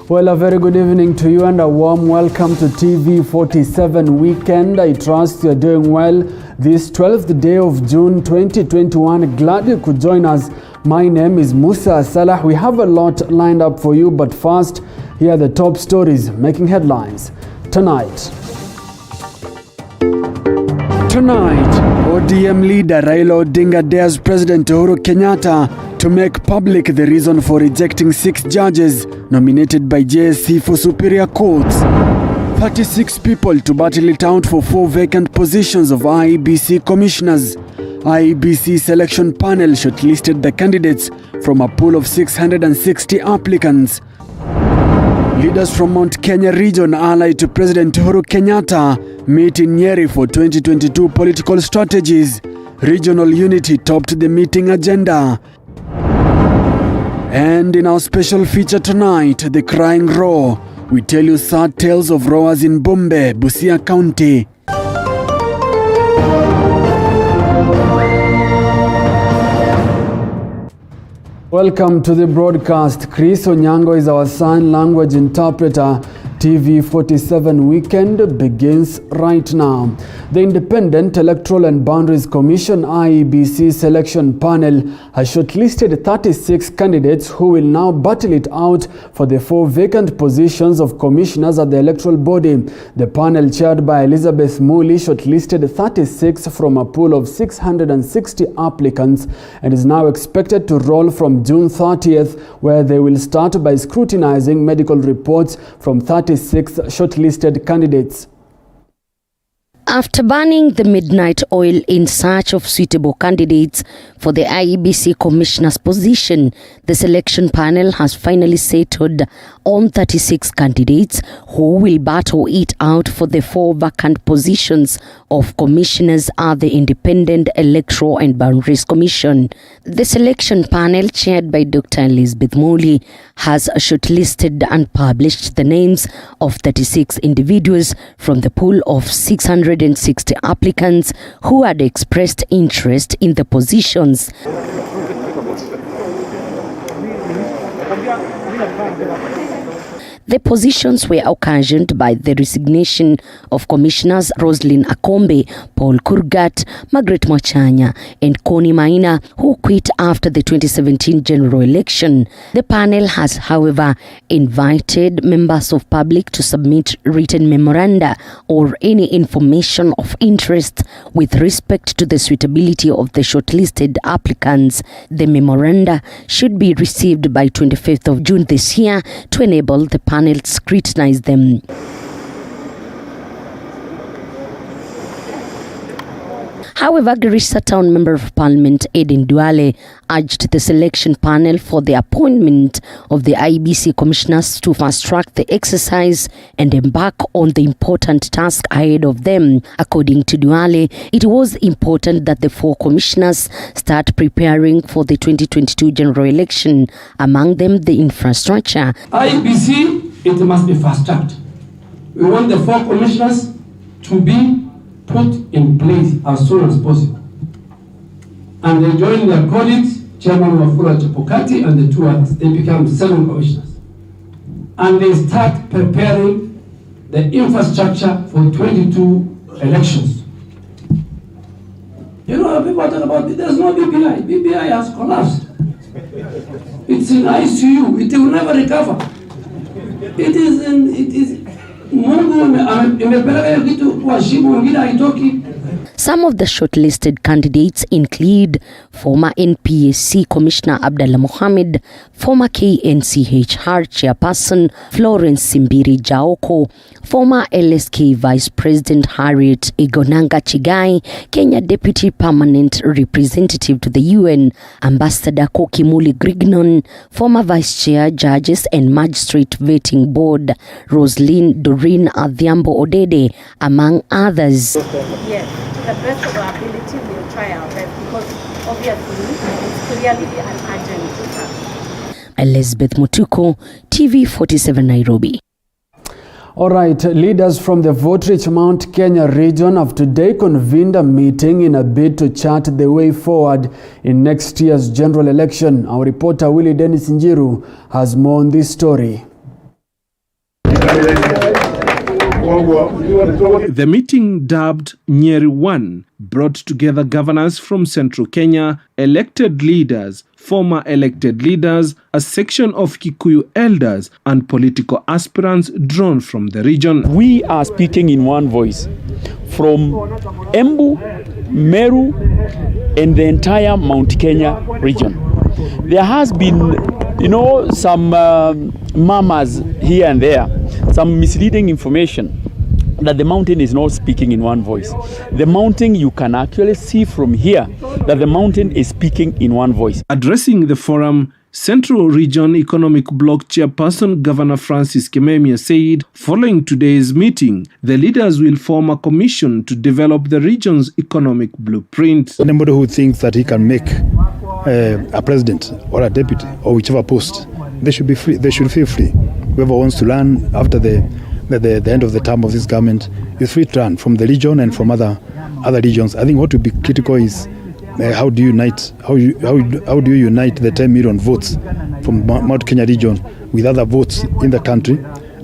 Well, a very good evening to you and a warm welcome to TV47 Weekend. I trust you're doing well this 12th day of June 2021. Glad you could join us. My name is Musa Salah. We have a lot lined up for you, but first, here are the top stories making headlines tonight. ODM leader Raila Odinga dares President Uhuru Kenyatta to make public the reason for rejecting 6 judges nominated by JSC for Superior Courts. 36 people to battle it out for 4 vacant positions of IEBC commissioners. IEBC selection panel shortlisted the candidates from a pool of 660 applicants. Leaders from Mount Kenya region allied to President Uhuru Kenyatta meet in Nyeri for 2022 political strategies. Regional unity topped the meeting agenda. And in our special feature tonight, The Crying Roar, we tell you sad tales of roars in Bombe, Busia County. Welcome to the broadcast. Chris Onyango is our sign language interpreter. TV47 Weekend begins right now. The Independent Electoral and Boundaries Commission IEBC selection panel has shortlisted 36 candidates who will now battle it out for the 4 vacant positions of commissioners at the electoral body. The panel, chaired by Elizabeth Muli, shortlisted 36 from a pool of 660 applicants and is now expected to roll from June 30th, where they will start by scrutinizing medical reports from 36 shortlisted candidates. After burning the midnight oil in search of suitable candidates for the IEBC commissioner's position, the selection panel has finally settled on 36 candidates who will battle it out for the 4 vacant positions of commissioners at the Independent Electoral and Boundaries Commission. The selection panel, chaired by Dr. Elizabeth Muli, has shortlisted and published the names of 36 individuals from the pool of 660 applicants who had expressed interest in the positions. The positions were occasioned by the resignation of Commissioners Roslyn Akombe, Paul Kurgat, Margaret Mwachanya, and Connie Maina, who quit after the 2017 general election. The panel has, however, invited members of public to submit written memoranda or any information of interest with respect to the suitability of the shortlisted applicants. The memoranda should be received by 25th of June this year to enable the panel scrutinize them. However, Garissa Town Member of Parliament Aden Duale urged the selection panel for the appointment of the IEBC commissioners to fast-track the exercise and embark on the important task ahead of them. According to Duale, it was important that the 4 commissioners start preparing for the 2022 general election, among them the infrastructure. IEBC, it must be fast-tracked. We want the 4 commissioners to be put in place as soon as possible. And they join their colleagues, Chairman Wafula Chepokati and the 2 others. They become 7 commissioners. And they start preparing the infrastructure for 22 elections. You know, people talk about it. There's no BBI. BBI has collapsed. It's in ICU. It will never recover. It is Some of the shortlisted candidates include former NPSC Commissioner Abdallah Mohammed, former KNCHR Chairperson Florence Simbiri Jaoko, former LSK Vice President Harriet Igonanga Chigai, Kenya Deputy Permanent Representative to the UN Ambassador Kokimuli Grignon, former Vice Chair Judges and Magistrate Vetting Board Roslyn Doreen Adhiambo Odede, among others. Yes. The best of our ability, we'll try our best because obviously it's clearly an urgent task. Elizabeth Mutuko, TV47 Nairobi. All right, leaders from the vote-rich Mount Kenya region have today convened a meeting in a bid to chart the way forward in next year's general election. Our reporter Willie Dennis Njiru has more on this story. The meeting, dubbed Nyeri 1, brought together governors from Central Kenya, elected leaders, former elected leaders, a section of Kikuyu elders, and political aspirants drawn from the region. We are speaking in one voice from Embu, Meru, and the entire Mount Kenya region. There has been, some murmurs here and there, some misleading information that the mountain is not speaking in one voice. The mountain, you can actually see from here that the mountain is speaking in one voice. Addressing the forum, Central Region Economic Bloc Chairperson Governor Francis Kimemia said, following today's meeting, the leaders will form a commission to develop the region's economic blueprint. Anybody who thinks that he can make a president or a deputy or whichever post, they should be free. They should feel free. Whoever wants to learn after the end of the term of this government is free to run from the region and from other regions. I think what would be critical is how do you unite the 10 million votes from Mount Kenya region with other votes in the country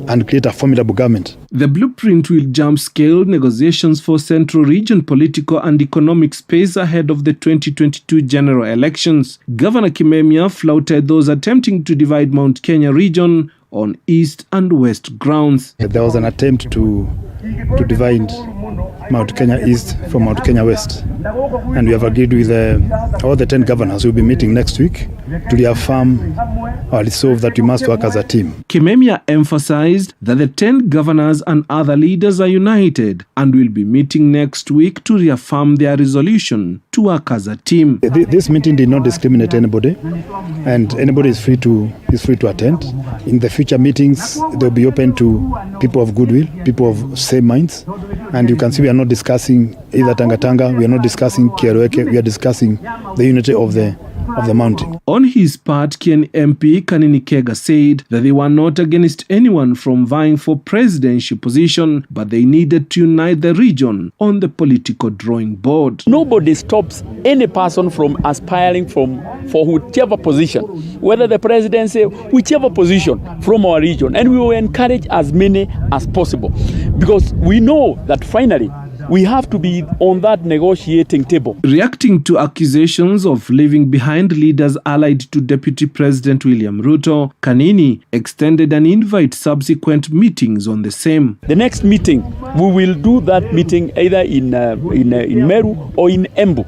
and create a formidable government. The blueprint will jump-scale negotiations for Central Region political and economic space ahead of the 2022 general elections. Governor Kimemia flouted those attempting to divide Mount Kenya region on east and west grounds. There was an attempt to divide Mount Kenya East from Mount Kenya West. And we have agreed with all the 10 governors who will be meeting next week to reaffirm or resolve that we must work as a team. Kimemia emphasized that the 10 governors and other leaders are united and will be meeting next week to reaffirm their resolution to work as a team. This meeting did not discriminate anybody, and anybody is free to attend. In the future meetings, they'll be open to people of goodwill, people of same minds, and you can see we are not discussing either Tanga, we are not discussing Kieroeke, we are discussing the unity of the mountain. On his part, Kieni MP Kanini Kega said that they were not against anyone from vying for presidential position, but they needed to unite the region on the political drawing board. Nobody stops any person from aspiring for whichever position, whether the presidency, whichever position from our region, and we will encourage as many as possible, because we know that finally we have to be on that negotiating table. Reacting to accusations of leaving behind leaders allied to Deputy President William Ruto, Kanini extended an invite subsequent meetings on the same. The next meeting, we will do that meeting either in Meru or in Embu.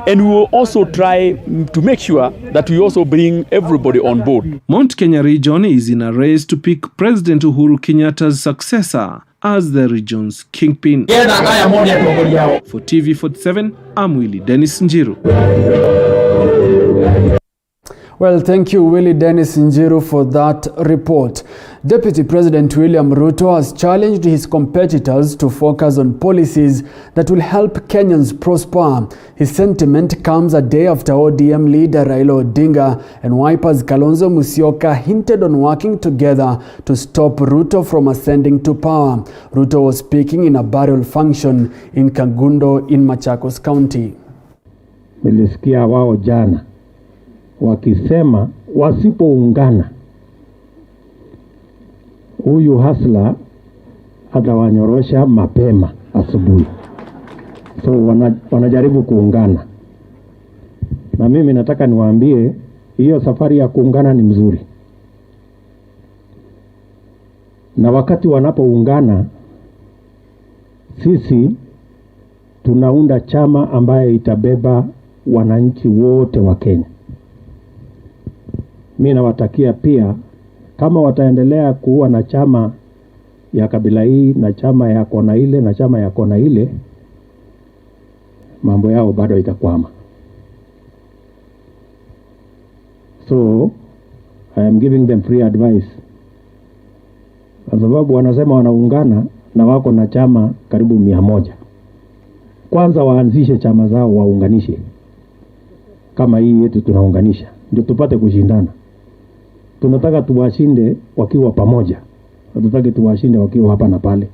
And we will also try to make sure that we also bring everybody on board. Mount Kenya region is in a race to pick President Uhuru Kenyatta's successor as the region's kingpin. For TV47, I'm Willie Dennis Njiru. Well, thank you, Willie Dennis Njiru, for that report. Deputy President William Ruto has challenged his competitors to focus on policies that will help Kenyans prosper. His sentiment comes a day after ODM leader Raila Odinga and Wiper's Kalonzo Musyoka hinted on working together to stop Ruto from ascending to power. Ruto was speaking in a burial function in Kangundo in Machakos County. Nilisikia wao jana wakisema wasipoungana huyu hasla atawanyorosha mapema asubuhi. So wanajaribu kuungana. Na mimi nataka niwaambie hiyo safari ya kuungana ni mzuri. Na wakati wanapoungana sisi tunaunda chama ambaye itabeba wananchi wote wa Kenya. Mimi nawatakia pia kama wataendelea kuwa na chama ya kabila hii na chama ya kona ile na chama ya kona ile, mambo yao bado itakwama. So I am giving them free advice. Kwa sababu wanasema wanaungana na wako na chama karibu 100. Kwanza waanzishe chama zao, waunganishe. Kama hii yetu tunaunganisha, ndio tupate kushindana. Tunataka tuwashinde wakiwa pamoja. Hatutaki tuwashinde wakiwa hapa na pale.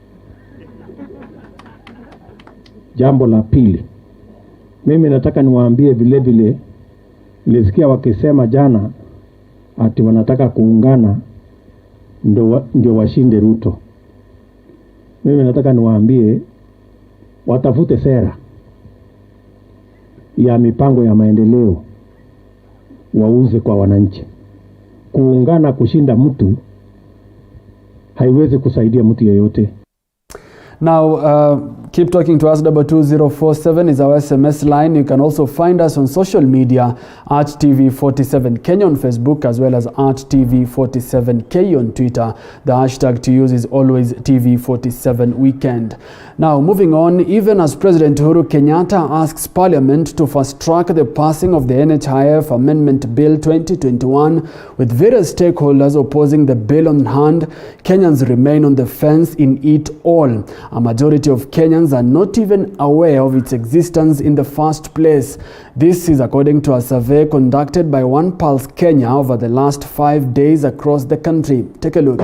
Jambo la pili, mimi nataka niwaambie vile vile, nilisikia wakisema jana ati wanataka kuungana ndio washinde Ruto. Mimi nataka niwaambie watafute sera ya mipango ya maendeleo wauze kwa wananchi. Kuungana kushinda mtu haiwezi kusaidia mtu yeyote. Now, keep talking to us. 22047 is our SMS line. You can also find us on social media at TV47 Kenya on Facebook, as well as at TV47K on Twitter. The hashtag to use is always TV47 Weekend. Now, moving on, even as President Uhuru Kenyatta asks Parliament to fast-track the passing of the NHIF Amendment Bill 2021, with various stakeholders opposing the bill on hand, Kenyans remain on the fence in it all. A majority of Kenyans are not even aware of its existence in the first place. This is according to a survey conducted by One Pulse Kenya over the last 5 days across the country. Take a look.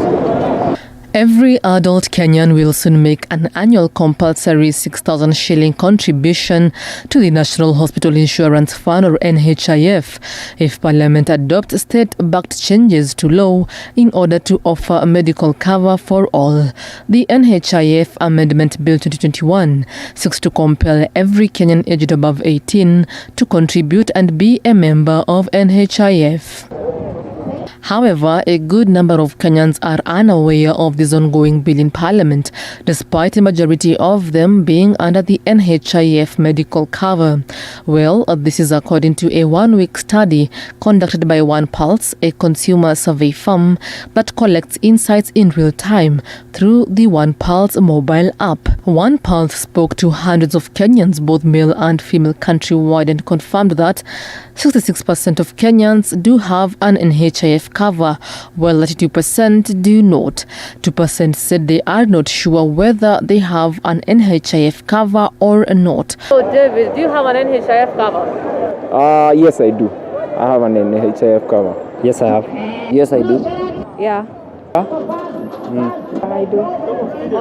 Every adult Kenyan will soon make an annual compulsory 6,000 shilling contribution to the National Hospital Insurance Fund, or NHIF, if Parliament adopts state-backed changes to law in order to offer medical cover for all. The NHIF Amendment Bill 2021 seeks to compel every Kenyan aged above 18 to contribute and be a member of NHIF. However, a good number of Kenyans are unaware of this ongoing bill in Parliament, despite a majority of them being under the NHIF medical cover. Well, this is according to a one-week study conducted by One Pulse, a consumer survey firm that collects insights in real time through the One Pulse mobile app. One Pulse spoke to hundreds of Kenyans, both male and female, countrywide, and confirmed that 66% of Kenyans do have an NHIF cover, while 32% do not. 2% said they are not sure whether they have an NHIF cover or not. So David, do you have an NHIF cover? Yes, I do. I have an NHIF cover. Yes, I have. Yes, I do. Yeah. I do.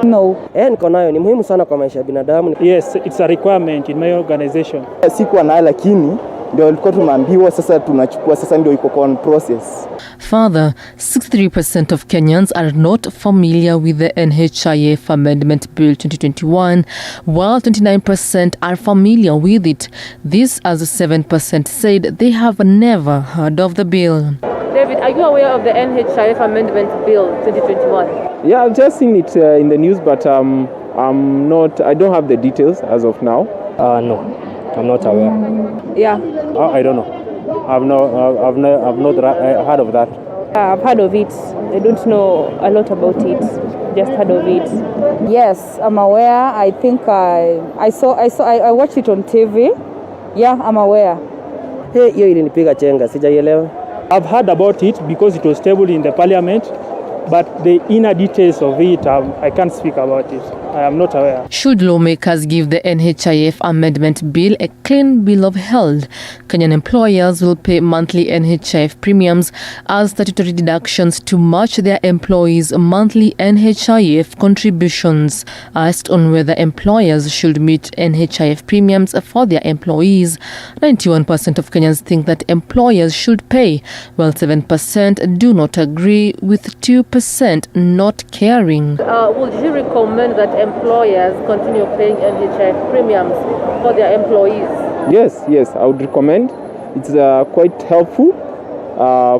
No. Niko nayo, ni muhimu sana kwa maisha ya binadamu. Yes, it's a requirement in my organization. Sikuwa nayo lakini ndio tulikuwa tumeambiwa, sasa tunachukua, sasa ndio iko on process. Further, 63% of Kenyans are not familiar with the NHIF Amendment Bill 2021, while 29% are familiar with it. This, as 7% said they have never heard of the bill. David, are you aware of the NHIF Amendment Bill 2021? Yeah, I've just seen it in the news, but I don't have the details as of now. No. I'm not aware. Yeah. I don't know. I've not heard of that. I've heard of it. I don't know a lot about it. Just heard of it. Yes, I'm aware. I think I watched it on TV. Yeah, I'm aware. Hey, hiyo ilinipiga chenga, sijaielewa. I've heard about it because it was tabled in the Parliament, but the inner details of it, I can't speak about it. I am not aware. Should lawmakers give the NHIF Amendment Bill a clean bill of health, Kenyan employers will pay monthly NHIF premiums as statutory deductions to match their employees' monthly NHIF contributions. Asked on whether employers should meet NHIF premiums for their employees, 91% of Kenyans think that employers should pay, while 7% do not agree, with 2% not caring. Would you recommend that employers continue paying NHIF premiums for their employees? Yes, I would recommend. It's quite helpful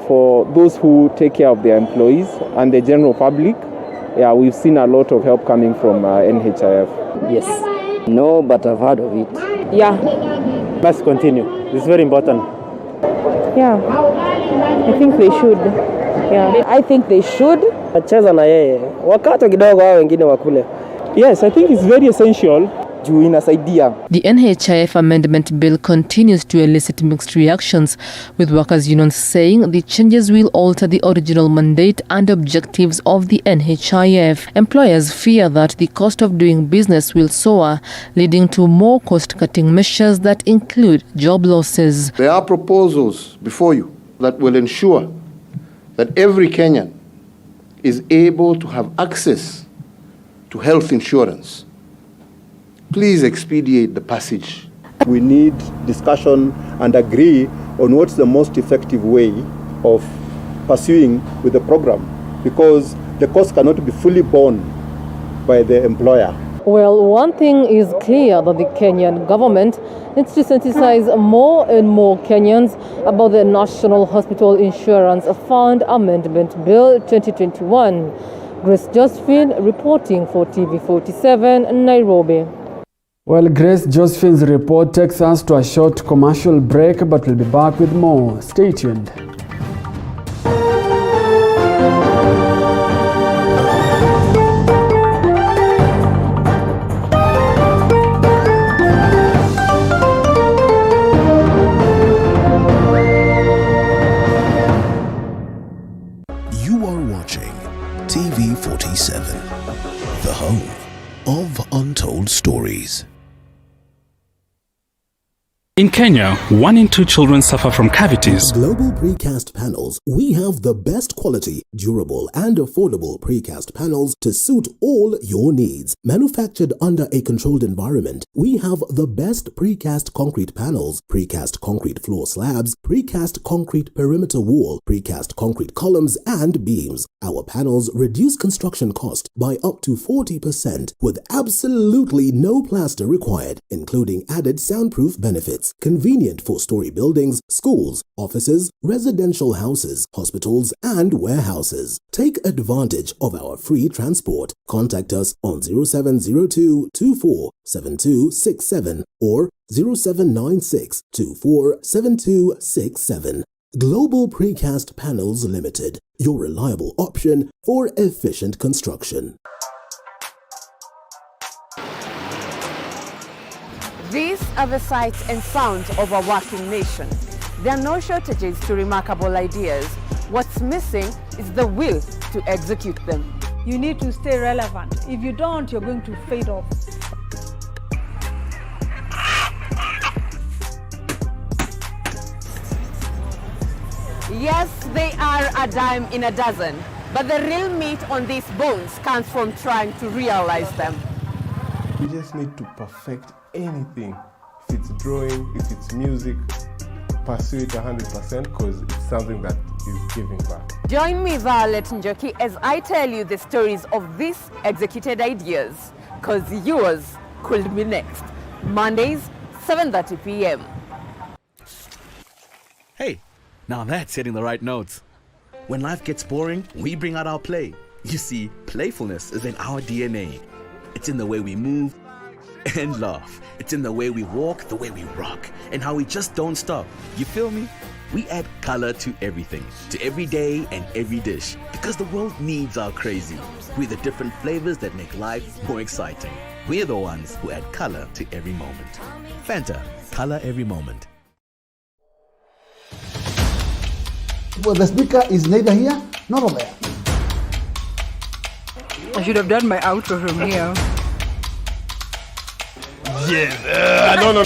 for those who take care of their employees and the general public. Yeah, we've seen a lot of help coming from NHIF. Yes. No, but I've heard of it. Yeah. Must continue. It's very important. Yeah. I think they should. Yeah. I think they should. Cheza na yeye. Wakati kidogo hao wengine wakule. Yes, I think it's very essential. Juu inasaidia. The NHIF Amendment Bill continues to elicit mixed reactions, with workers' unions saying the changes will alter the original mandate and objectives of the NHIF. Employers fear that the cost of doing business will soar, leading to more cost-cutting measures that include job losses. There are proposals before you that will ensure that every Kenyan is able to have access to health insurance. Please expedite the passage. We need discussion and agree on what's the most effective way of pursuing with the program, because the cost cannot be fully borne by the employer. Well, one thing is clear, that the Kenyan government needs to sensitize more and more Kenyans about the National Hospital Insurance Fund Amendment Bill 2021. Grace Josephine reporting for TV47 Nairobi. Well, Grace Josephine's report takes us to a short commercial break, but we'll be back with more. Stay tuned. TV47, the home of untold stories. In Kenya, 1 in 2 children suffer from cavities. Global Precast Panels, we have the best quality, durable and affordable precast panels to suit all your needs. Manufactured under a controlled environment, we have the best precast concrete panels, precast concrete floor slabs, precast concrete perimeter wall, precast concrete columns and beams. Our panels reduce construction cost by up to 40% with absolutely no plaster required, including added soundproof benefits. Convenient for story buildings, schools, offices, residential houses, hospitals, and warehouses. Take advantage of our free transport. Contact us on 0702 24 7267 or 0796 24 7267. Global Precast Panels Limited, your reliable option for efficient construction. These are the sights and sounds of a working nation. There are no shortages to remarkable ideas. What's missing is the will to execute them. You need to stay relevant. If you don't, you're going to fade off. Yes, they are a dime in a dozen, but the real meat on these bones comes from trying to realize them. You just need to perfect anything. If it's drawing, if it's music, pursue it 100% because it's something that is giving back. Join me, Violet Njoki, as I tell you the stories of these executed ideas, because yours could be next. Mondays, 7:30 p.m. Hey, now that's hitting the right notes. When life gets boring, we bring out our play. You see, playfulness is in our DNA. It's in the way we move and laugh. It's in the way we walk, the way we rock, and how we just don't stop. You feel me? We add color to everything, to every day and every dish, because the world needs our crazy. We're the different flavors that make life more exciting. We're the ones who add color to every moment. Fanta, color every moment. Well, the speaker is neither here nor there. I should have done my outro from here. Yes, I don't know.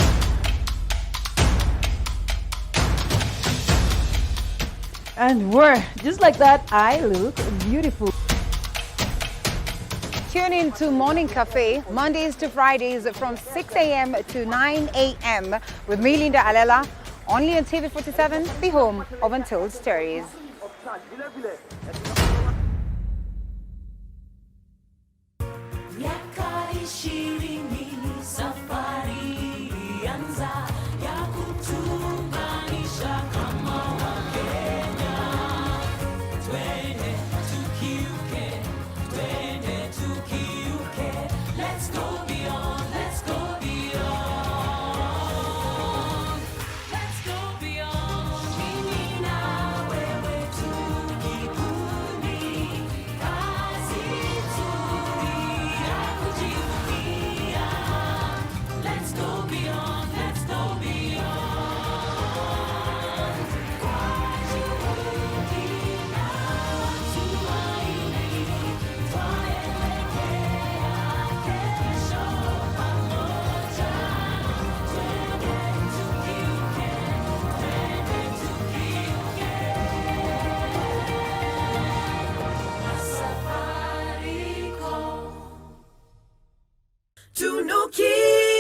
And we're just like that. I look beautiful. Tune in to Morning Cafe, Mondays to Fridays from 6 a.m. to 9 a.m. with me, Linda Alela, only on TV47, the home of Untold Stories.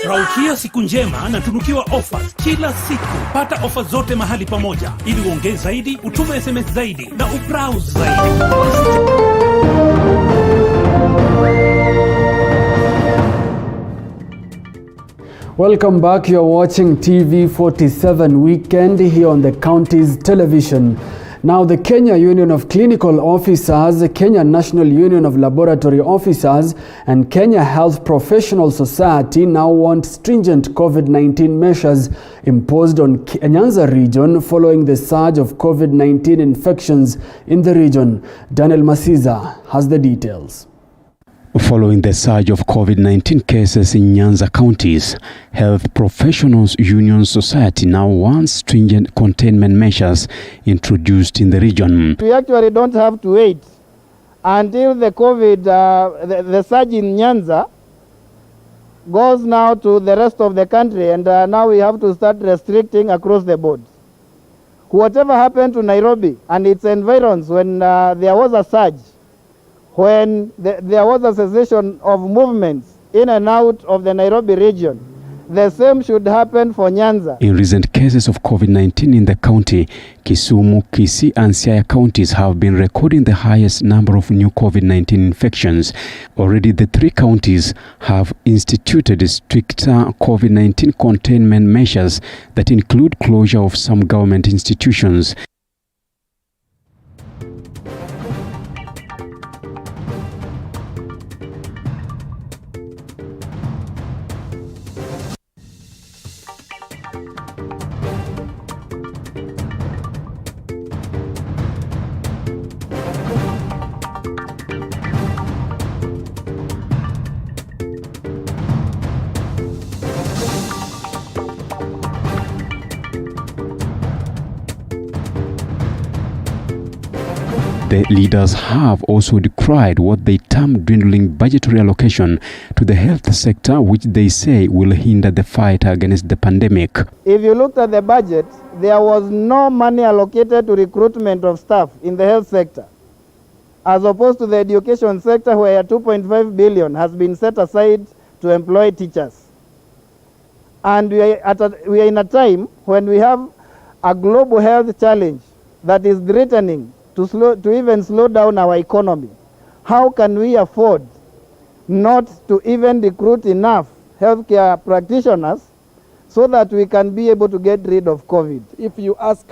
Raukia siku njema na tunukiwa offers kila siku. Pata offers zote mahali pamoja ili uongeze zaidi, utume SMS zaidi na ubrowse zaidi. Welcome back. You are watching TV 47 Weekend here on the county's television. Now, the Kenya Union of Clinical Officers, the Kenya National Union of Laboratory Officers, and Kenya Health Professional Society now want stringent COVID-19 measures imposed on Nyanza region following the surge of COVID-19 infections in the region. Daniel Masiza has the details. Following the surge of COVID-19 cases in Nyanza counties, Health Professionals Union Society now wants stringent containment measures introduced in the region. We actually don't have to wait until the COVID, the surge in Nyanza goes now to the rest of the country, and now we have to start restricting across the board. Whatever happened to Nairobi and its environs when there was a surge, when there was a cessation of movements in and out of the Nairobi region, the same should happen for Nyanza. In recent cases of COVID-19 in the county, Kisumu, Kisii and Siaya counties have been recording the highest number of new COVID-19 infections. Already the three counties have instituted stricter COVID-19 containment measures that include closure of some government institutions. The leaders have also decried what they term dwindling budgetary allocation to the health sector, which they say will hinder the fight against the pandemic. If you looked at the budget, there was no money allocated to recruitment of staff in the health sector, as opposed to the education sector where 2.5 billion has been set aside to employ teachers. And we are in a time when we have a global health challenge that is threatening to even slow down our economy. How can we afford not to even recruit enough healthcare practitioners so that we can be able to get rid of COVID? If you ask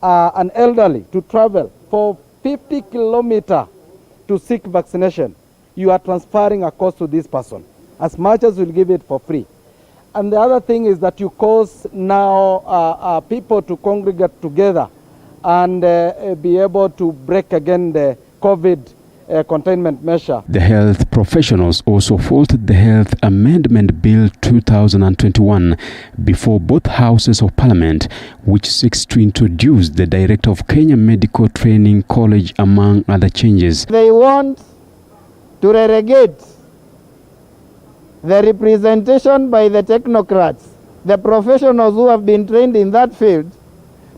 an elderly to travel for 50 kilometers to seek vaccination, you are transferring a cost to this person, as much as we'll give it for free. And the other thing is that you cause now people to congregate together and be able to break again the COVID containment measure. The health professionals also faulted the Health Amendment Bill 2021 before both houses of Parliament, which seeks to introduce the Director of Kenya Medical Training College, among other changes. They want to relegate the representation by the technocrats, the professionals who have been trained in that field,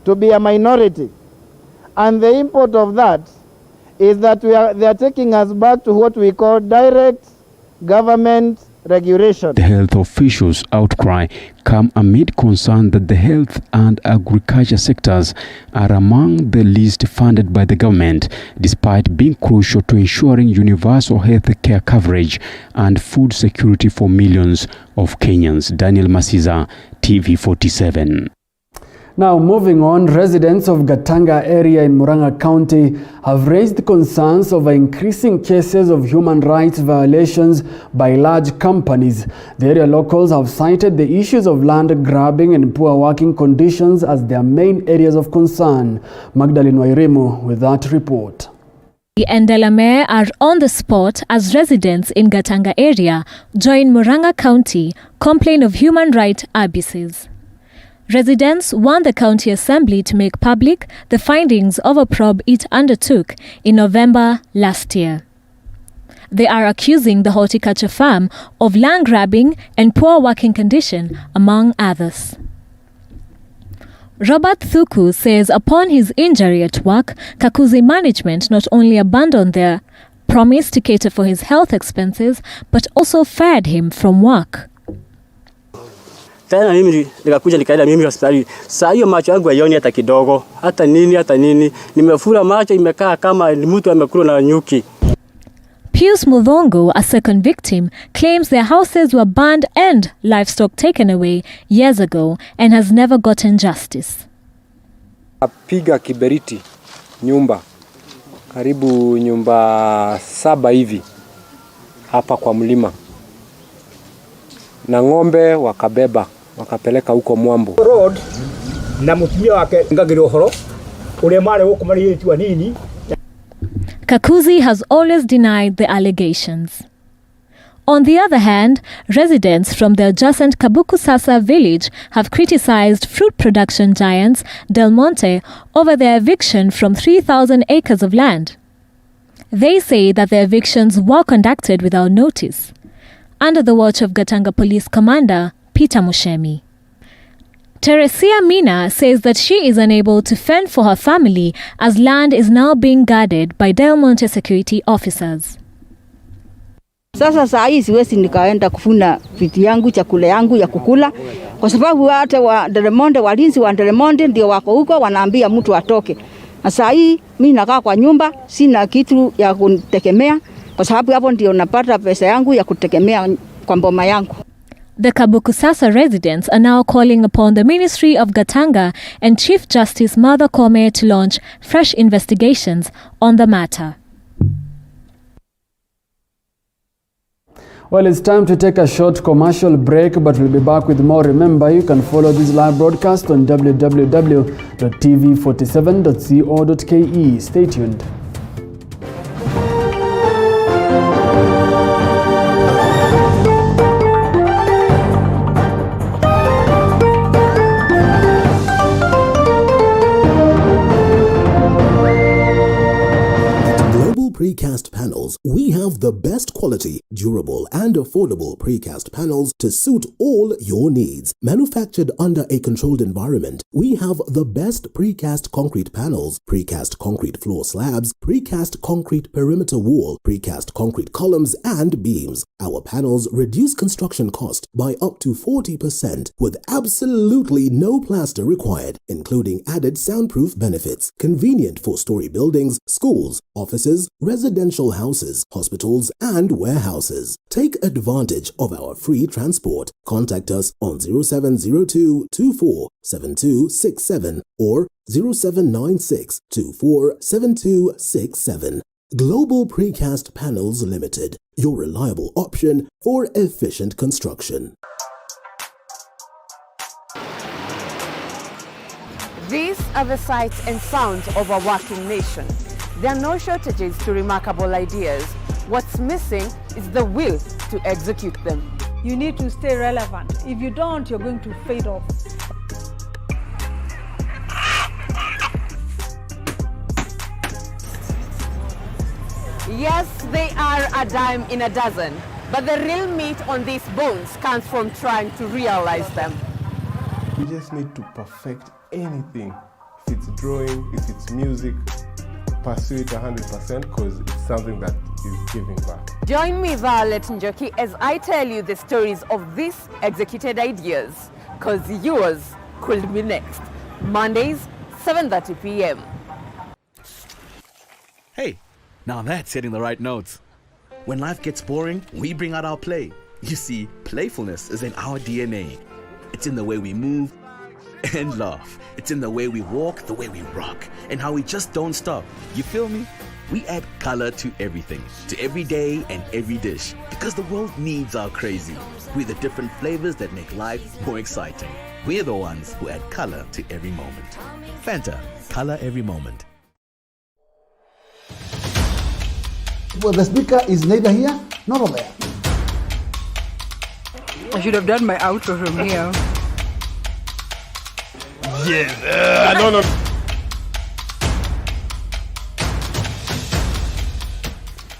to be a minority. And the import of that is that they are taking us back to what we call direct government regulation. The health officials' outcry come amid concern that the health and agriculture sectors are among the least funded by the government, despite being crucial to ensuring universal health care coverage and food security for millions of Kenyans. Daniel Masiza, TV 47. Now, moving on, residents of Gatanga area in Murang'a County have raised concerns over increasing cases of human rights violations by large companies. The area locals have cited the issues of land grabbing and poor working conditions as their main areas of concern. Magdalene Wairimu with that report. The Endalame are on the spot as residents in Gatanga area join Murang'a County complain of human rights abuses. Residents want the county assembly to make public the findings of a probe it undertook in November last year. They are accusing the horticulture farm of land grabbing and poor working condition, among others. Robert Thuku says upon his injury at work, Kakuzi management not only abandoned their promise to cater for his health expenses, but also fired him from work. Tena mimi nikakuja nikaenda mimi hospitali. Saa hiyo macho yangu hayoni hata kidogo. Hata nini. Nimefura macho imekaa kama mtu amekula na nyuki. Pius Muthongo, a second victim, claims their houses were burned and livestock taken away years ago and has never gotten justice. Piga kiberiti nyumba karibu nyumba 7 hivi hapa kwa mlima, na ng'ombe wakabeba wakapeleka huko Mwambo road na mtumia wake ngagiro horo ule mare huko mari yetu nini. Kakuzi has always denied the allegations. On the other hand, residents from the adjacent Kabukusasa village have criticized fruit production giants Del Monte over their eviction from 3,000 acres of land. They say that the evictions were conducted without notice, under the watch of Gatanga Police Commander Peter Mushemi. Teresia Mina says that she is unable to fend for her family as land is now being guarded by Del Monte security officers. Sasa saa hii siwezi nikaenda kufuna vitu yangu, chakula yangu ya kukula, kwa sababu hata wa Del Monte, walinzi wa Del Monte ndio wako huko wanaambia mtu atoke. Na saa hii mimi nakaa kwa nyumba, sina kitu ya kutegemea, kwa sababu hapo ndio napata pesa yangu ya kutegemea kwa mboma yangu. The Kabukusasa residents are now calling upon the Ministry of Gatanga and Chief Justice Martha Koome to launch fresh investigations on the matter. Well, it's time to take a short commercial break, but we'll be back with more. Remember, you can follow this live broadcast on www.tv47.co.ke. Stay tuned. Precast panels. We have the best quality, durable and affordable precast panels to suit all your needs. Manufactured under a controlled environment, we have the best precast concrete panels, precast concrete floor slabs, precast concrete perimeter wall, precast concrete columns and beams. Our panels reduce construction cost by up to 40% with absolutely no plaster required, including added soundproof benefits. Convenient for story buildings, schools, offices, residential houses, hospitals, and warehouses. Take advantage of our free transport. Contact us on 0702 24 7267 or 0796 24 7267. Global Precast Panels Limited, your reliable option for efficient construction. These are the sights and sounds of a working nation. There are no shortages to remarkable ideas. What's missing is the will to execute them. You need to stay relevant. If you don't, you're going to fade off. Yes, they are a dime in a dozen, but the real meat on these bones comes from trying to realize them. You just need to perfect anything. If it's drawing, if it's music, pursue it 100% because it's something that is giving back. Join me, Violet Njoki, as I tell you the stories of these executed ideas, because yours could be next. Mondays, 7:30 p.m. Hey, now that's hitting the right notes. When life gets boring, we bring out our play. You see, playfulness is in our DNA. It's in the way we move and laugh. It's in the way we walk, the way we rock, and how we just don't stop. You feel me? We add color to everything, to every day and every dish, because the world needs our crazy. We're the different flavors that make life more exciting. We're the ones who add color to every moment. Fanta, color every moment. Well, the speaker is neither here nor there. I should have done my outro from here. Yes, I don't know.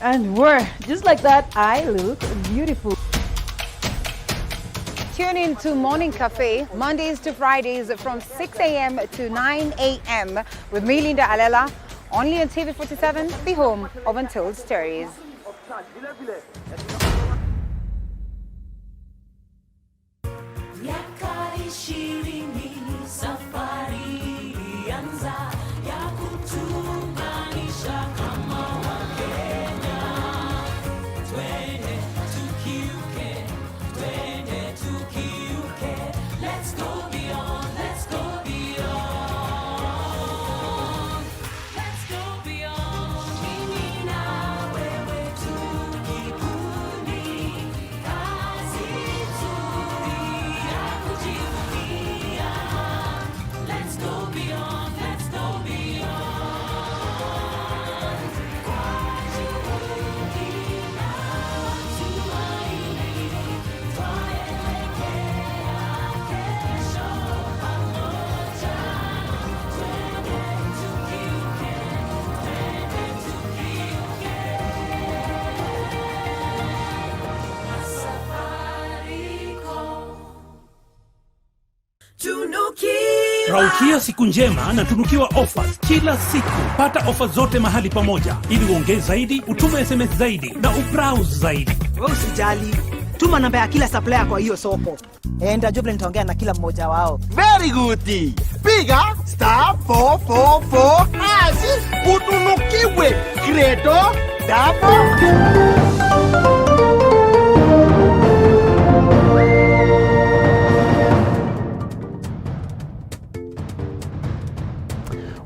And we're just like that. I look beautiful. Tune in to Morning Cafe, Mondays to Fridays from 6 a.m. to 9 a.m. with me, Linda Alela, only on TV47, the home of Untold Stories. Raukia siku njema na tunukiwa offers kila siku. Pata offers zote mahali pamoja ili uongee zaidi, utume SMS zaidi na ubrowse zaidi. Wewe usijali. Tuma namba ya kila supplier kwa hiyo soko. Enda Jubilee nitaongea na kila mmoja wao. Very good. Piga *444 hash utunukiwe Credo double.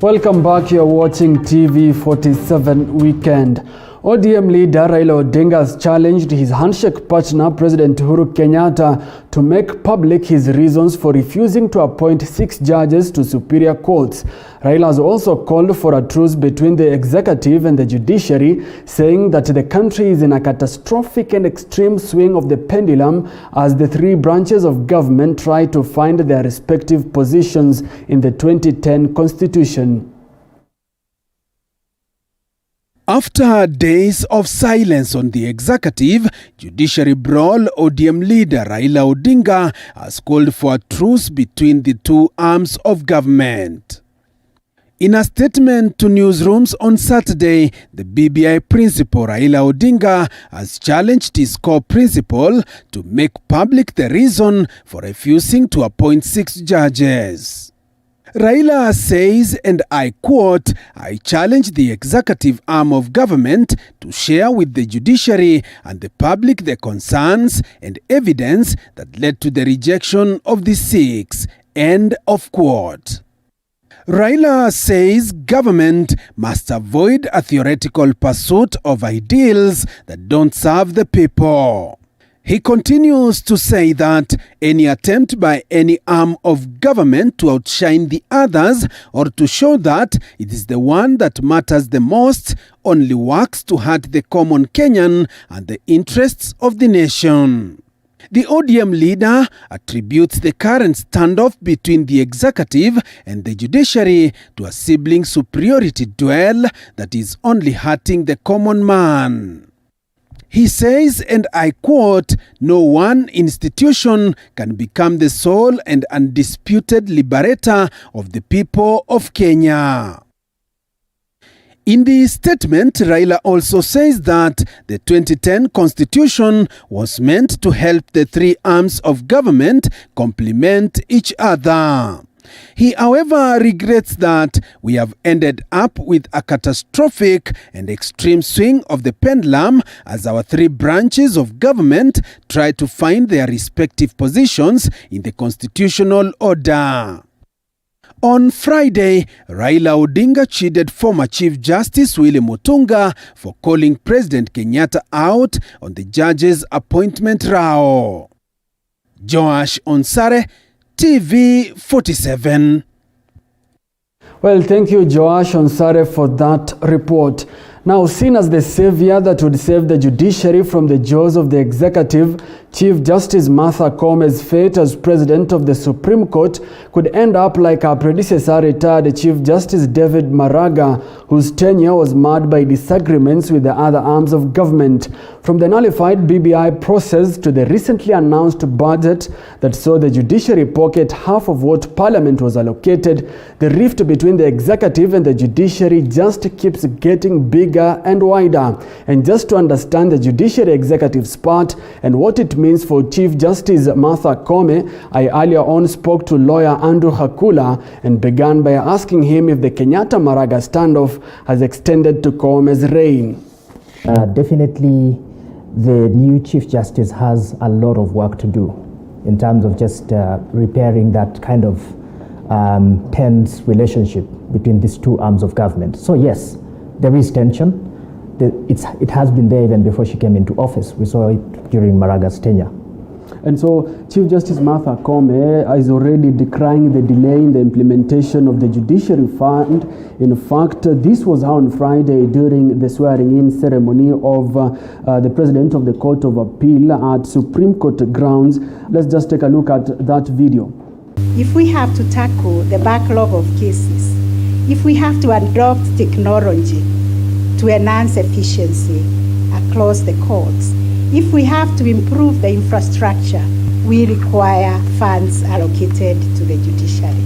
Welcome back. You're watching TV 47 Weekend. ODM leader Raila Odinga has challenged his handshake partner President Uhuru Kenyatta to make public his reasons for refusing to appoint 6 judges to superior courts. Raila has also called for a truce between the executive and the judiciary, saying that the country is in a catastrophic and extreme swing of the pendulum as the 3 branches of government try to find their respective positions in the 2010 constitution. After days of silence on the executive, judiciary brawl, ODM leader Raila Odinga has called for a truce between the 2 arms of government. In a statement to newsrooms on Saturday, the BBI principal Raila Odinga has challenged his core principal to make public the reason for refusing to appoint 6 judges. Raila says, and I quote, "I challenge the executive arm of government to share with the judiciary and the public the concerns and evidence that led to the rejection of the 6, end of quote. Raila says government must avoid a theoretical pursuit of ideals that don't serve the people. He continues to say that any attempt by any arm of government to outshine the others or to show that it is the one that matters the most only works to hurt the common Kenyan and the interests of the nation. The ODM leader attributes the current standoff between the executive and the judiciary to a sibling superiority duel that is only hurting the common man. He says, and I quote, "No one institution can become the sole and undisputed liberator of the people of Kenya." In the statement, Raila also says that the 2010 constitution was meant to help the 3 arms of government complement each other. He, however, regrets that we have ended up with a catastrophic and extreme swing of the pendulum as our 3 branches of government try to find their respective positions in the constitutional order. On Friday, Raila Odinga chided former Chief Justice Willy Mutunga for calling President Kenyatta out on the judge's appointment row. Joash Onsare, TV 47. Well, thank you, Joash Onsare, for that report. Now, seen as the savior that would save the judiciary from the jaws of the executive, Chief Justice Martha Kome's fate as president of the Supreme Court could end up like her predecessor, retired Chief Justice David Maraga, whose tenure was marred by disagreements with the other arms of government. From the nullified BBI process to the recently announced budget that saw the judiciary pocket half of what Parliament was allocated, the rift between the executive and the judiciary just keeps getting bigger and wider. And just to understand the judiciary executive's part and what it means for Chief Justice Martha Koome, I earlier on spoke to lawyer Andrew Hakula and began by asking him if the Kenyatta-Maraga standoff has extended to Koome's reign. Definitely, the new Chief Justice has a lot of work to do in terms of just repairing that kind of tense relationship between these 2 arms of government. So yes, there is tension. It has been there even before she came into office. We saw it during Maraga's tenure. And so Chief Justice Martha Koome is already decrying the delay in the implementation of the Judiciary Fund. In fact, this was on Friday during the swearing-in ceremony of the President of the Court of Appeal at Supreme Court grounds. Let's just take a look at that video. If we have to tackle the backlog of cases, if we have to adopt technology to enhance efficiency across the courts, if we have to improve the infrastructure, we require funds allocated to the judiciary.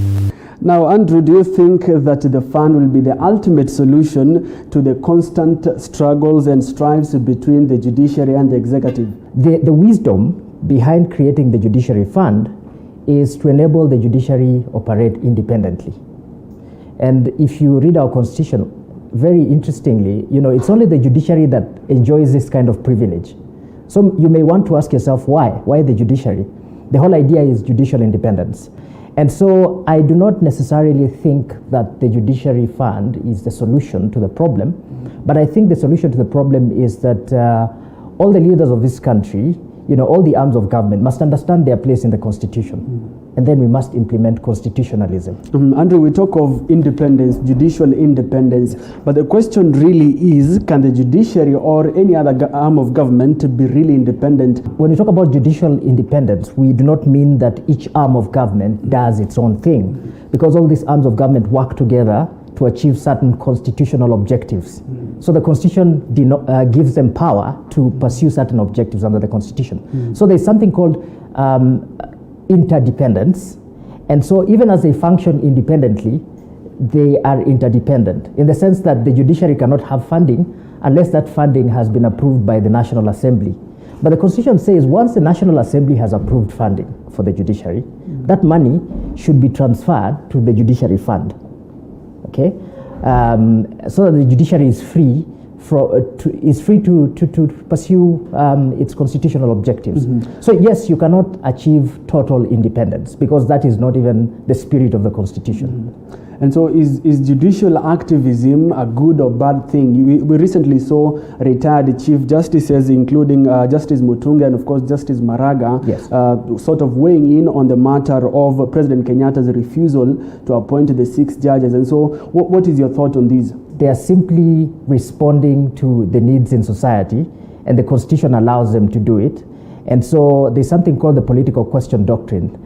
Now, Andrew, do you think that the fund will be the ultimate solution to the constant struggles and strives between the judiciary and the executive? The wisdom behind creating the judiciary fund is to enable the judiciary operate independently. And if you read our constitution, very interestingly, it's only the judiciary that enjoys this kind of privilege. So you may want to ask yourself, why? Why the judiciary? The whole idea is judicial independence. And so I do not necessarily think that the judiciary fund is the solution to the problem, but I think the solution to the problem is that all the leaders of this country, all the arms of government must understand their place in the constitution. And then we must implement constitutionalism. Andrew, we talk of independence, judicial independence, but the question really is, can the judiciary or any other arm of government be really independent? When we talk about judicial independence, we do not mean that each arm of government does its own thing, because all these arms of government work together to achieve certain constitutional objectives. So the Constitution gives them power to pursue certain objectives under the Constitution. So there's something called interdependence, and so even as they function independently, they are interdependent in the sense that the judiciary cannot have funding unless that funding has been approved by the National Assembly. But the Constitution says once the National Assembly has approved funding for the judiciary, that money should be transferred to the judiciary fund, okay? So that the judiciary is free to pursue its constitutional objectives. So yes, you cannot achieve total independence because that is not even the spirit of the Constitution. And so is judicial activism a good or bad thing? We recently saw retired Chief Justices, including Justice Mutunga and of course Justice Maraga, sort of weighing in on the matter of President Kenyatta's refusal to appoint the 6 judges. And so what is your thought on these? They are simply responding to the needs in society, and the Constitution allows them to do it. And so there's something called the political question doctrine.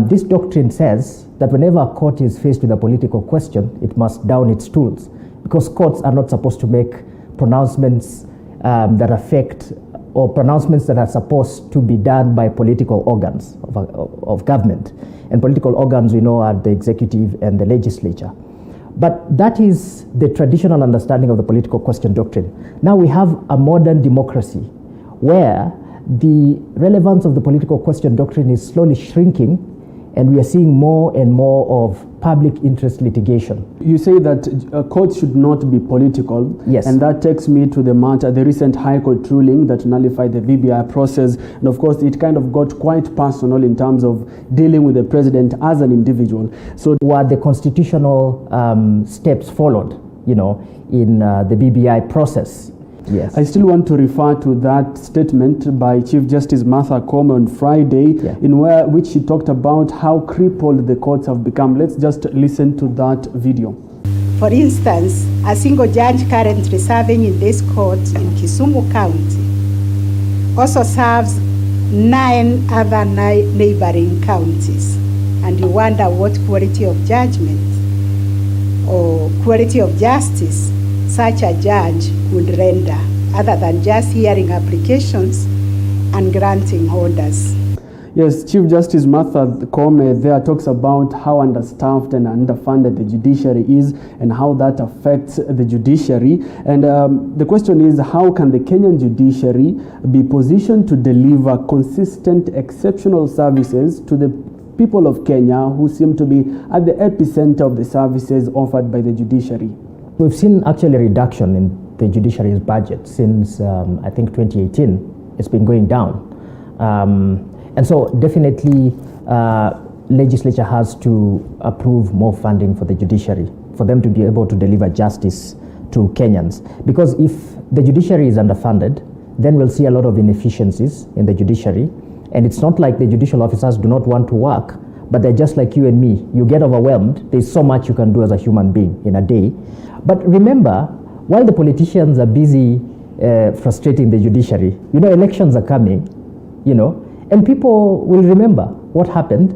This doctrine says that whenever a court is faced with a political question, it must down its tools, because courts are not supposed to make pronouncements that affect, or pronouncements that are supposed to be done by political organs of government. And political organs, we know, are the executive and the legislature. But that is the traditional understanding of the political question doctrine. Now we have a modern democracy where the relevance of the political question doctrine is slowly shrinking, and we are seeing more and more of public interest litigation. You say that courts should not be political. Yes. And that takes me to the matter, the recent High Court ruling that nullified the BBI process. And of course, it kind of got quite personal in terms of dealing with the president as an individual. So were the constitutional steps followed, in the BBI process? Yes. I still want to refer to that statement by Chief Justice Martha Koome on Friday, which she talked about how crippled the courts have become. Let's just listen to that video. For instance, a single judge currently serving in this court in Kisumu County also serves 9 other neighboring counties. And you wonder what quality of judgment or quality of justice such a judge would render, other than just hearing applications and granting orders. Yes, Chief Justice Martha Koome there talks about how understaffed and underfunded the judiciary is and how that affects the judiciary. And the question is, how can the Kenyan judiciary be positioned to deliver consistent, exceptional services to the people of Kenya who seem to be at the epicenter of the services offered by the judiciary? We've seen actually a reduction in the judiciary's budget since, I think, 2018. It's been going down. And so definitely legislature has to approve more funding for the judiciary, for them to be able to deliver justice to Kenyans. Because if the judiciary is underfunded, then we'll see a lot of inefficiencies in the judiciary. And it's not like the judicial officers do not want to work, but they're just like you and me. You get overwhelmed. There's so much you can do as a human being in a day. But remember, while the politicians are busy frustrating the judiciary, elections are coming, and people will remember what happened.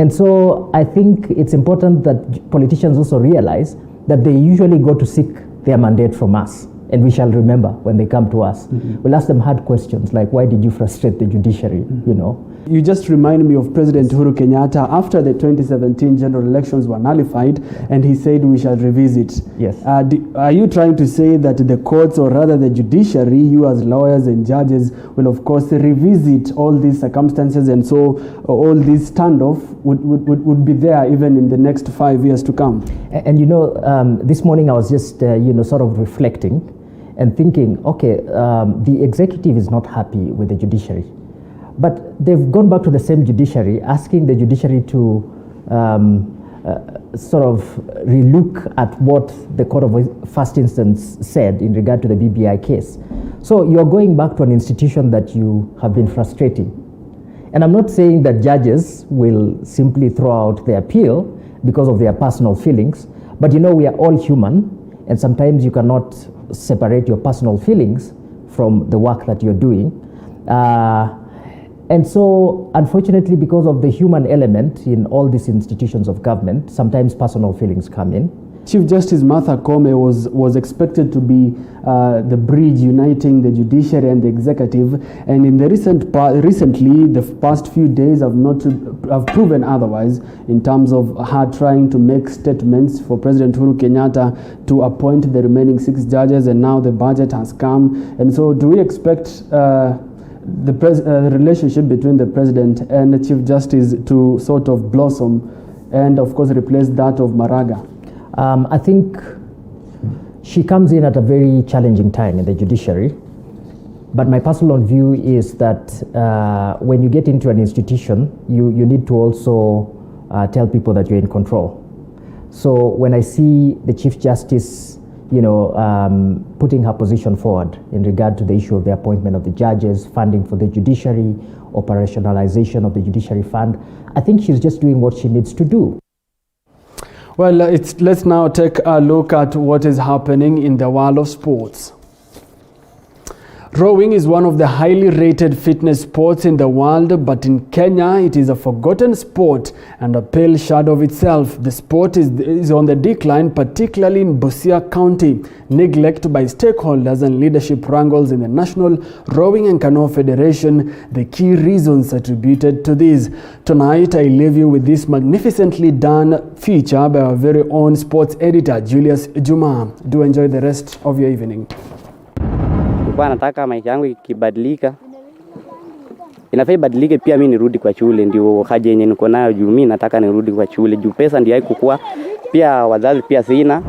And so I think it's important that politicians also realize that they usually go to seek their mandate from us. and we shall remember when they come to us. We'll ask them hard questions like, why did you frustrate the judiciary, you know? You just remind me of President Uhuru Kenyatta after the 2017 general elections were nullified, and he said we shall revisit. Yes. Are you trying to say that the courts, or rather the judiciary, you as lawyers and judges, will of course revisit all these circumstances, and so all this standoff would be there even in the next 5 years to come? And you know, this morning I was just, you know, sort of reflecting and thinking, okay, the executive is not happy with the judiciary. But they've gone back to the same judiciary, asking the judiciary to sort of relook at what the Court of First Instance said in regard to the BBI case. So you're going back to an institution that you have been frustrating. And I'm not saying that judges will simply throw out the appeal because of their personal feelings, but you know, we are all human, and sometimes you cannot separate your personal feelings from the work that you're doing. And so, unfortunately, because of the human element in all these institutions of government, sometimes personal feelings come in. Chief Justice Martha Koome was expected to be the bridge uniting the judiciary and the executive, and in the recently, the past few days have proven otherwise in terms of her trying to make statements for President Uhuru Kenyatta to appoint the remaining 6 judges, and now the budget has come. And so, do we expect the relationship between the President and the Chief Justice to sort of blossom and, of course, replace that of Maraga? I think she comes in at a very challenging time in the judiciary. But my personal view is that when you get into an institution, you need to also tell people that you're in control. So when I see the Chief Justice, you know, putting her position forward in regard to the issue of the appointment of the judges, funding for the judiciary, operationalization of the judiciary fund, I think she's just doing what she needs to do. Well, let's now take a look at what is happening in the world of sports. Rowing is one of the highly rated fitness sports in the world, but in Kenya it is a forgotten sport and a pale shadow of itself. The sport is on the decline, particularly in Busia County. Neglect by stakeholders and leadership wrangles in the National Rowing and Canoe Federation, the key reasons attributed to this. Tonight I leave you with this magnificently done feature by our very own sports editor, Julius Juma. Do enjoy the rest of your evening. Kwa nataka maisha yangu ikibadilika, inafaa ibadilike pia mimi nirudi kwa shule, ndio haja yenye niko nayo juu mimi nataka nirudi kwa shule juu pesa ndio haikukua, pia wazazi pia sina.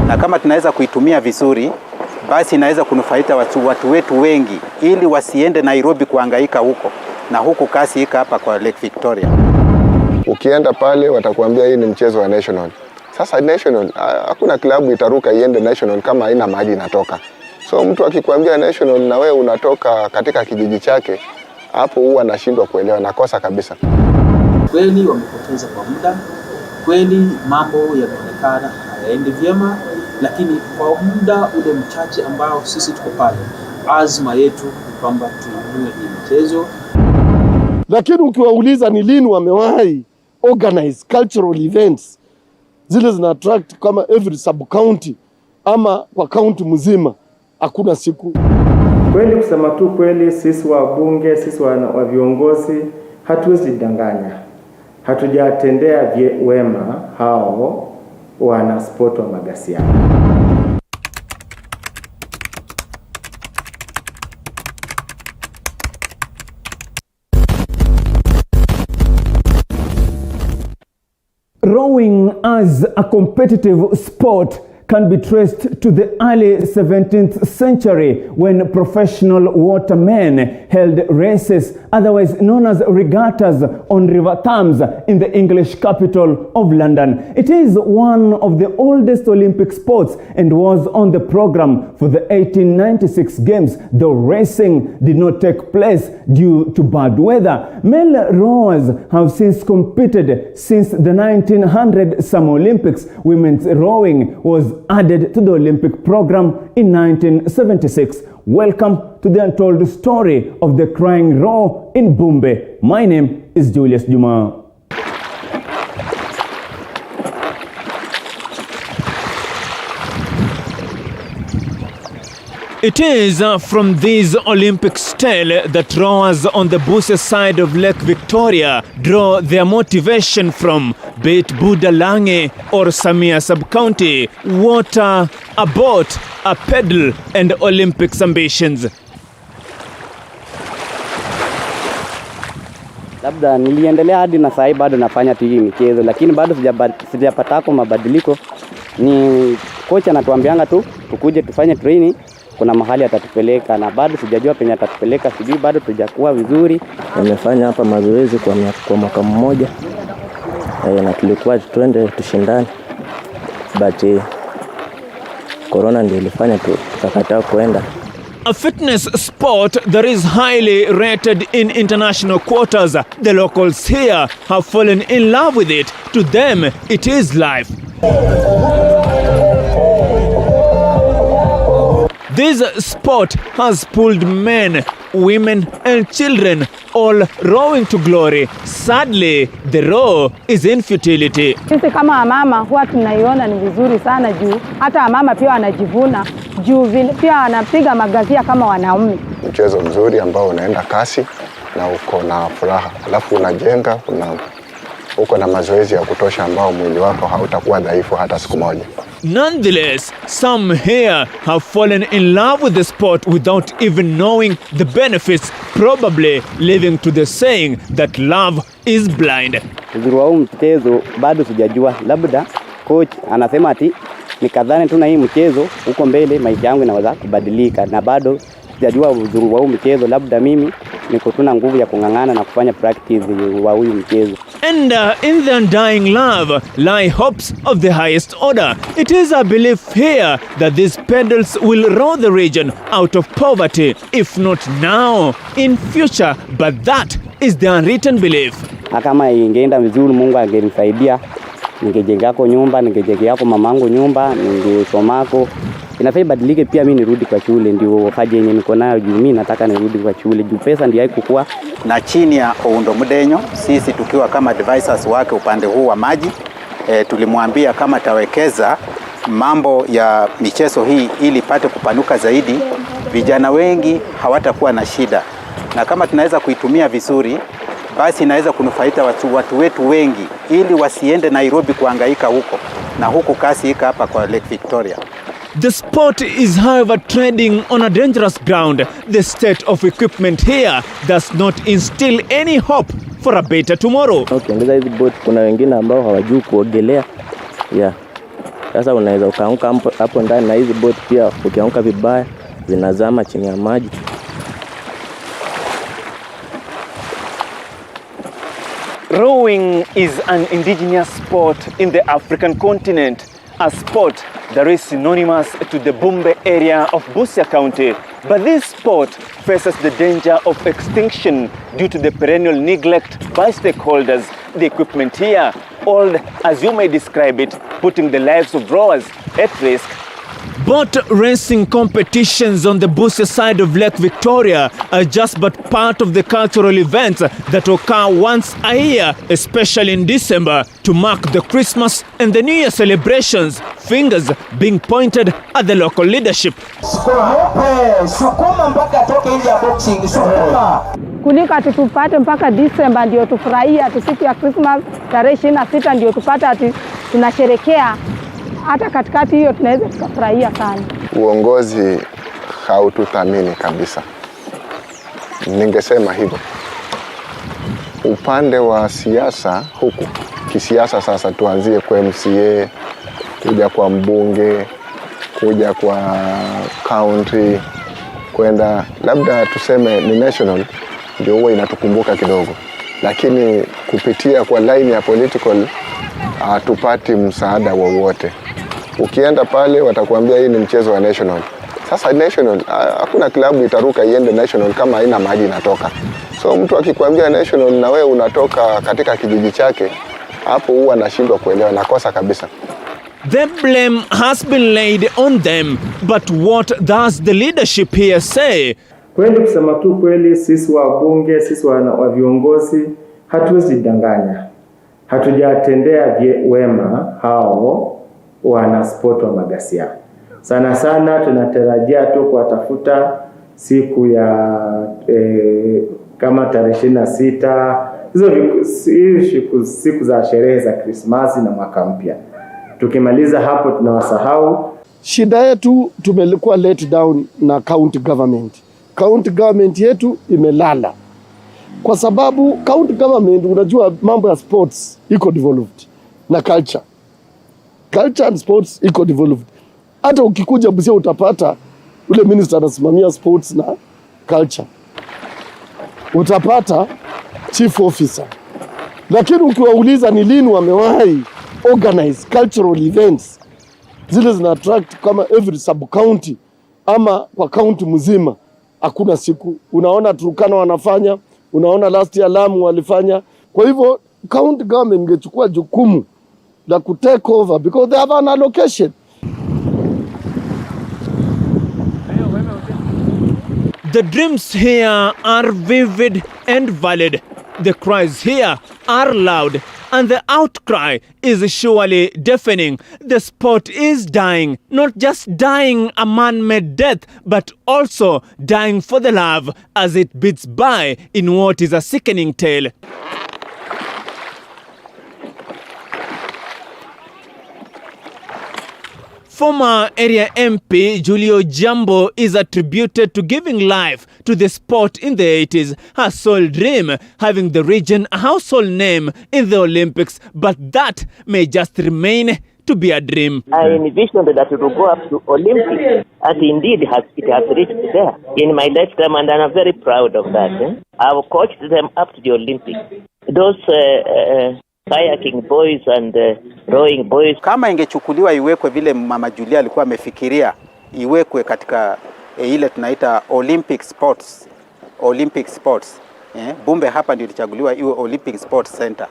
Na kama tunaweza kuitumia vizuri, basi inaweza kunufaisha watu wetu wengi ili wasiende Nairobi kuhangaika huko, na huku kasi ika hapa kwa Lake Victoria. Ukienda pale watakuambia hii ni mchezo wa national. Sasa national, hakuna klabu itaruka iende national kama haina maji inatoka. So mtu akikwambia national na wewe unatoka katika kijiji chake, hapo huwa anashindwa kuelewa, nakosa kabisa. Kweli wamepoteza kwa muda, kweli mambo yanaonekana hayaendi vyema, lakini kwa muda ule mchache ambao sisi tuko pale, azma yetu ni kwamba tuinue hii mchezo. Lakini ukiwauliza ni lini wamewahi organize cultural events zile zina attract kama every sub county ama kwa county mzima, hakuna siku. Kweli kusema tu kweli, sisi wabunge, sisi wa viongozi hatuwezi danganya. Hatujatendea wema hao wana sport wa Magasia. Rowing as a competitive sport can be traced to the early 17th century when professional watermen held races, otherwise known as regattas, on River Thames in the English capital of London. It is one of the oldest Olympic sports and was on the program for the 1896 Games, though racing did not take place due to bad weather. Male rowers have since competed since the 1900 Summer Olympics. Women's rowing was added to the Olympic program in 1976. Welcome to the untold story of the crying row in Bumbe. My name is Julius Juma. It is from this Olympic stele that rowers on the Busia side of Lake Victoria draw their motivation from, be it Budalange or Samia sub-county, water, a boat, a pedal, and Olympics ambitions. Labda niliendelea hadi na sasa bado nafanya tu hii michezo, lakini bado sijapata mabadiliko. Ni kocha anatuambianga tu tukuje tufanye training, kuna mahali atatupeleka, na bado sijajua penye atatupeleka, sijui bado tujakuwa vizuri. Nimefanya hapa mazoezi kwa mwaka mmoja na tulikuwa twende tushindane, but corona ndio ilifanya tukakataa kwenda. A fitness sport that is highly rated in international quarters. The locals here have fallen in love with it. To them, it is life. This sport has pulled men, women and children all rowing to glory. Sadly, the row is in futility. Sisi kama mama huwa tunaiona ni vizuri sana juu hata mama pia wanajivuna juu pia wanapiga magazia kama wanaume. Mchezo mzuri ambao unaenda kasi na uko na furaha. Alafu unajenga, uko na mazoezi ya kutosha ambao mwili wako hautakuwa dhaifu hata siku moja. Nonetheless, some here have fallen in love with the sport without even knowing the benefits, probably leading to the saying that love is blind. Uzuri wa mchezo bado sijajua, labda coach anasema ati nikadhani tu na hii mchezo huko mbele maisha yangu inaweza kubadilika, na bado sijajua uzuri wa mchezo, labda mimi niko tuna nguvu ya kungangana na kufanya practice wa huyu mchezo. And in the undying love lie hopes of the highest order. It is a belief here that these pedals will row the region out of poverty, if not now, in future. But that is the unwritten belief. Kama ingeenda vizuri, Mungu angenisaidia, ningejengako nyumba, ningejengeko mamangu nyumba, ningesomako. Inafaa badilike pia mimi nirudi kwa shule, ndio haja yenye niko nayo juu mimi nataka nirudi kwa shule juu pesa ndio haikukua. Na chini ya Oundo Mudenyo, sisi tukiwa kama advisors wake upande huu wa maji, tulimwambia kama tawekeza mambo ya michezo hii ili pate kupanuka zaidi, vijana wengi hawatakuwa na shida. Na kama tunaweza kuitumia vizuri, basi inaweza kunufaita watu wetu wengi ili wasiende Nairobi kuhangaika huko, na huku kasi ika hapa kwa Lake Victoria. The sport is, however, treading on a dangerous ground. The state of equipment here does not instill any hope for a better tomorrow. Ukiongeza hizi boat, kuna wengine ambao hawajui kuogelea. Sasa unaweza ukaanguka hapo ndani, na hizi boat pia ukianguka vibaya zinazama chini ya maji. Rowing is an indigenous sport in the African continent, a sport that is synonymous to the Bumbe area of Busia County. But this sport faces the danger of extinction due to the perennial neglect by stakeholders. The equipment here, old as you may describe it, putting the lives of rowers at risk. Boat racing competitions on the Busia side of Lake Victoria are just but part of the cultural events that occur once a year, especially in December, to mark the Christmas and the New Year celebrations, fingers being pointed at the local leadership. Kuliko tupate mpaka December ndio tufurahia, siku ya Christmas tarehe 26 ndio tupate ati tunasherekea. Hata katikati hiyo tunaweza tukafurahia sana. Uongozi haututhamini kabisa. Ningesema hivyo. Upande wa siasa huku, kisiasa sasa tuanzie kwa MCA, kuja kwa mbunge, kuja kwa county, kwenda labda tuseme ni national, ndio huwa inatukumbuka kidogo. Lakini kupitia kwa line ya political hatupati msaada wowote. Ukienda pale watakuambia hii ni mchezo wa national. Sasa national, hakuna klabu itaruka iende national kama haina maji inatoka. So mtu akikwambia national na wewe unatoka katika kijiji chake, hapo huwa anashindwa kuelewa, nakosa kabisa. The blame has been laid on them, but what does the leadership here say? Kweli kusema tu kweli, sisi wabunge, sisi wa viongozi hatuwezi danganya. Hatujatendea wema hao wana sport wa magasia. Sana sana tunatarajia tu kuwatafuta siku ya kama tarehe 26, siku za sherehe za Krismasi na mwaka mpya. Tukimaliza hapo tunawasahau. Shida yetu tumekuwa let down na county government. County government yetu imelala. Kwa sababu county government, unajua mambo ya sports iko developed na culture. Culture and sports iko developed. Hata ukikuja Busia utapata ule minister anasimamia sports na culture. Utapata chief officer. Lakini ukiwauliza ni lini wamewahi organize cultural events zile zina attract kama every sub county ama kwa county mzima, hakuna siku. Unaona Turkana wanafanya, unaona last year Lamu walifanya. Kwa hivyo county government ingechukua jukumu la ku take over because they have an allocation. The dreams here are vivid and valid. The cries here are loud, and the outcry is surely deafening. The sport is dying, not just dying a man-made death, but also dying for the love as it beats by in what is a sickening tale. Former area MP Julio Jambo is attributed to giving life to the sport in the 80s, her sole dream having the region a household name in the Olympics, but that may just remain to be a dream. I envisioned that it will go up to Olympics, and indeed it has reached there in my lifetime, and I'm very proud of that. I've coached them up to the Olympics. Those kayaking boys and rowing boys. Kama ingechukuliwa iwekwe vile Mama Julia alikuwa amefikiria, iwekwe katika ile tunaita Olympic Sports. Olympic Sports. Bumbe hapa ndio ilichaguliwa iwe Olympic Sports Center.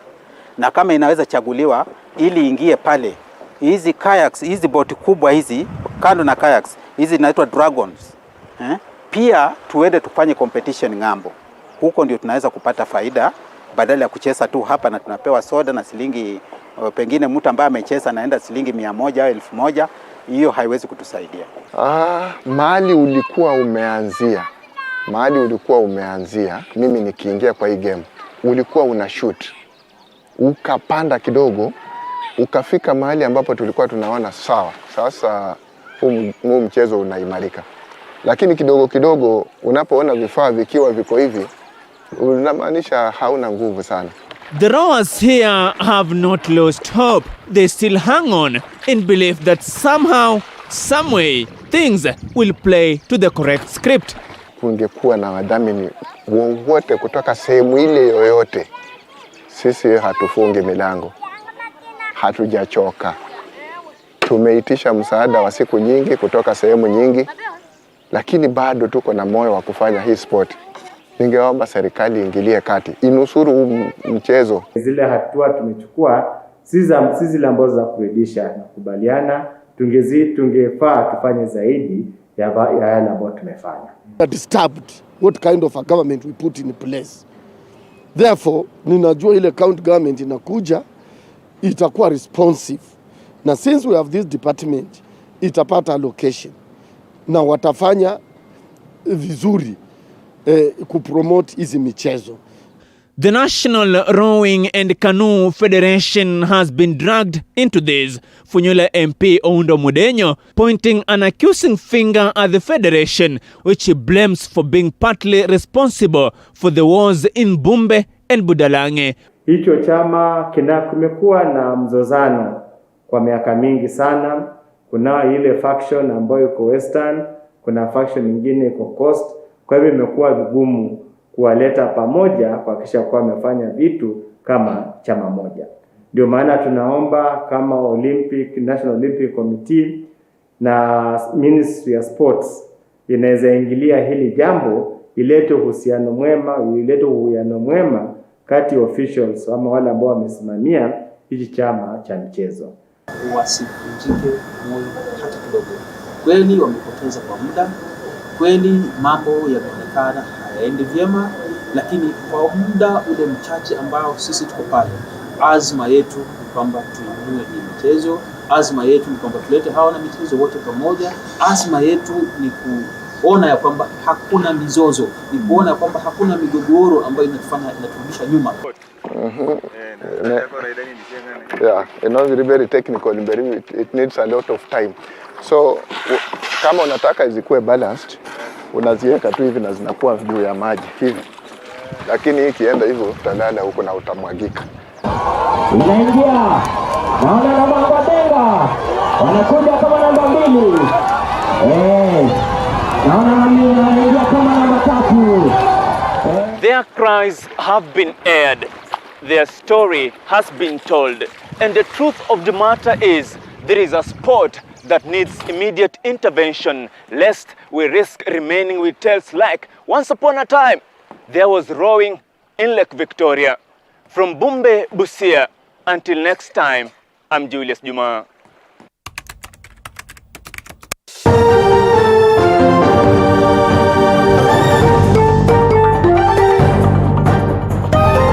Na kama inaweza chaguliwa ili ingie pale, hizi kayaks, hizi boti kubwa hizi, kando na kayaks, hizi zinaitwa dragons. Pia tuende tufanye competition ngambo. Huko ndio tunaweza kupata faida badala ya kucheza tu hapa na tunapewa soda na shilingi, pengine mtu ambaye amecheza naenda shilingi 100 au 1000, hiyo haiwezi kutusaidia. Mahali ulikuwa umeanzia, mimi nikiingia kwa hii game, ulikuwa una shoot. Ukapanda kidogo, ukafika mahali ambapo tulikuwa tunaona sawa. Sasa huu mchezo unaimarika. Lakini kidogo kidogo unapoona vifaa vikiwa viko hivi, unamaanisha hauna nguvu sana. The rowers here have not lost hope. They still hang on in belief that somehow, some way, things will play to the correct script. Kungekuwa na wadhamini wowote kutoka sehemu ile yoyote, sisi hatufungi milango. Hatujachoka. Tumeitisha msaada wa siku nyingi kutoka sehemu nyingi, lakini bado tuko na moyo wa kufanya hii sport. Ningeomba serikali ingilie kati, inusuru mchezo. Zile hatua tumechukua si zile ambazo za kuridhisha, na kubaliana tungefaa tufanye zaidi ya yale ambayo tumefanya. Disturbed what kind of a government we put in place. Therefore, ninajua ile county government inakuja itakuwa responsive. Na since we have this department, itapata allocation na watafanya vizuri kupromote hizi michezo. The National Rowing and Canoe Federation has been dragged into this. Funyula MP Oundo Mudenyo pointing an accusing finger at the federation, which he blames for being partly responsible for the wars in Bumbe and Budalange. Hicho chama kumekuwa na mzozano kwa miaka mingi sana. Kuna ile faction ambayo iko Western, kuna faction nyingine iko Coast. Kwa hivyo imekuwa vigumu kuwaleta pamoja kuhakikisha kwa wamefanya vitu kama chama moja. Ndio maana tunaomba kama National Olympic Committee na Ministry of Sports inaweza ingilia hili jambo, ilete uhusiano mwema kati officials ama wale ambao wamesimamia hichi chama cha michezo. Wasivunjike moyo hata kidogo. Kweli wamepoteza kwa muda, kweli mambo yanaonekana hayaendi vyema, lakini kwa muda ule mchache ambao sisi tuko pale, azma yetu ni kwamba tununue hii michezo. Azma yetu ni kwamba tulete hawa na michezo wote pamoja. Azma yetu ni kuona ya kwamba hakuna mizozo, ni kuona ya kwamba hakuna migogoro ambayo inaturudisha nyuma. Yeah, very technical, it needs a lot of time. So kama unataka zikuwe balanced, unaziweka tu hivi na zinakuwa juu ya maji hivi. Lakini hii kienda hivyo utalala huko na utamwagika. Inaingia. Naona namba Benga. Wanakuja kama namba 2. Naona wanaingia kama namba 3. Their cries have been aired. Their story has been told. And the truth of the matter is, there is a sport that needs immediate intervention, lest we risk remaining with tales like, once upon a time, there was rowing in Lake Victoria. From Bumbe, Busia, until next time, I'm Julius Juma.